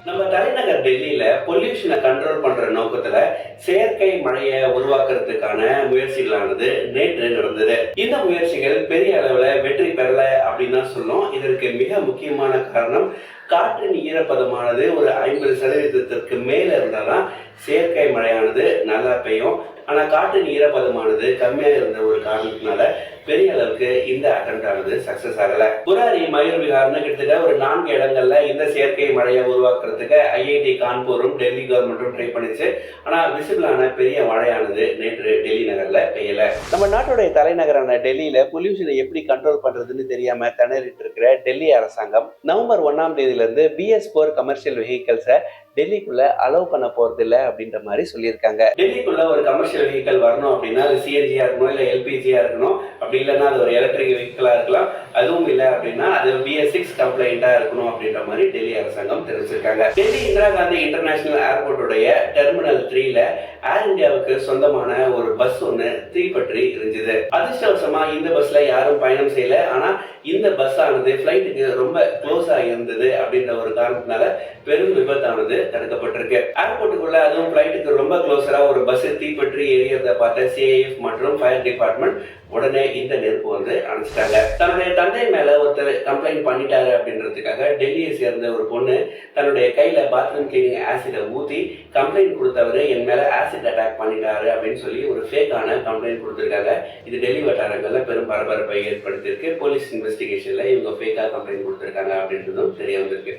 நம்ம தலைநகர் டெல்லியில பொல்யூஷனை கண்ட்ரோல் பண்ற நோக்கத்துல செயற்கை மழையை உருவாக்குறதுக்கான முயற்சிகளானது நேற்று நடந்தது. இந்த முயற்சிகள் பெரிய அளவுல வெற்றி பெறல அப்படின்னு தான் சொல்லும். இதற்கு மிக முக்கியமான காரணம் காற்றின் ஈரப்பதமானது ஒரு 50% மேல இருந்தாதான் செயற்கை மழையானது நல்லா பெய்யும். ஆனா காற்றின் ஈரப்பதமானது கம்மியா இருந்த ஒரு காரணத்தினால பெரிய அளவுக்கு இந்த அட்டெம்ப்ட் ஆனது சக்சஸ் ஆகல. புராரி மயூர் விஹார்னு கிட்டத்தட்ட ஒரு 4 இடங்கள்ல இந்த செயற்கை மழையை உருவாக்குறதுக்கு ஐஐடி கான்பூரும் டெல்லி கவர்மெண்ட்டும் ட்ரை பண்ணிச்சு. ஆனா விசிபிளான பெரிய மழையானது நேற்று டெல்லி நகர்ல பெய்யல. நம்ம நாட்டுடைய தலைநகரான டெல்லியில பொல்யூஷனை எப்படி கண்ட்ரோல் பண்றதுன்னு தெரியாம திணறிட்டு இருக்கிற டெல்லி அரசாங்கம் நவம்பர் 1ஆம் தேதியில இருந்து BS4 கமர்ஷியல் வெஹிக்கிள்ஸை டெல்லிக்குள்ள அலோவ் பண்ண போறது இல்லை அப்படின்ற மாதிரி சொல்லியிருக்காங்க. டெல்லிக்குள்ள ஒரு கமர்ஷியல் வெஹிக்கிள் வரணும் அப்படின்னா அது சிஎன்ஜியா இருக்கணும், இல்ல எல்பிஜியா இருக்கணும், அப்படி இல்லைன்னா அது ஒரு எலக்ட்ரிக் வெஹிக்கிளா இருக்கலாம். அதுவும் இல்லை அப்படின்னா அது BS6 கம்ப்ளைண்டா இருக்கணும் அப்படின்ற மாதிரி டெல்லி அரசாங்கம் தெரிவிச்சிருக்காங்க. டெல்லி இந்திரா காந்தி இன்டர்நேஷனல் ஏர்போர்ட்டுடைய டெர்மினல் 3ல ஏர் இந்தியாவுக்கு சொந்தமான ஒரு பஸ் ஒன்று தீப்பற்றி இருந்தது. அதிர்ஷ்டவசமா இந்த பஸ்ல யாரும் பயணம் செய்யல. ஆனா இந்த பஸ் ஆனது பிளைட்டுக்கு ரொம்ப க்ளோஸா இருந்தது அப்படின்ற ஒரு காரணத்தினால பெரும் விபத்தானது தடுக்கப்பட்டிருக்கு. ஏர்போர்ட்டுக்குள்ள அதுவும் பிளைட்டுக்கு ரொம்ப க்ளோஸரா ஒரு பஸ் தீப்பற்றி எரியறத பார்த்த CIF மற்றும் ஃபயர் டிபார்ட்மெண்ட் உடனே இந்த நெருப்பு வந்து அணைச்சிட்டாங்க. தன்னுடைய தந்தை மேல ஒருத்தர் கம்ப்ளைண்ட் பண்ணிட்டாரு அப்படின்றதுக்காக டெல்லியை சேர்ந்த ஒரு பொண்ணு தன்னுடைய கையில பாத்ரூம் கிளீனிங் ஆசிட ஊத்தி கம்ப்ளைண்ட் கொடுத்தவரு என் மேல ஆசிட் அட்டாக் பண்ணிட்டாரு அப்படின்னு சொல்லி ஒரு ஃபேக்கான கம்ப்ளைண்ட் கொடுத்திருக்காங்க. இது டெல்லி வட்டாரங்கள்ல பெரும் பரபரப்பை ஏற்படுத்தியிருக்கு. போலீஸ் இன்வெஸ்டிகேஷன்ல இவங்க ஃபேக்கா கம்ப்ளைண்ட் கொடுத்திருக்காங்க அப்படின்றதும் தெரிய வந்திருக்கு.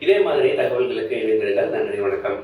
இதே மாதிரி தகவல்களுக்கு இணைந்திருங்கள். நன்றி, வணக்கம்.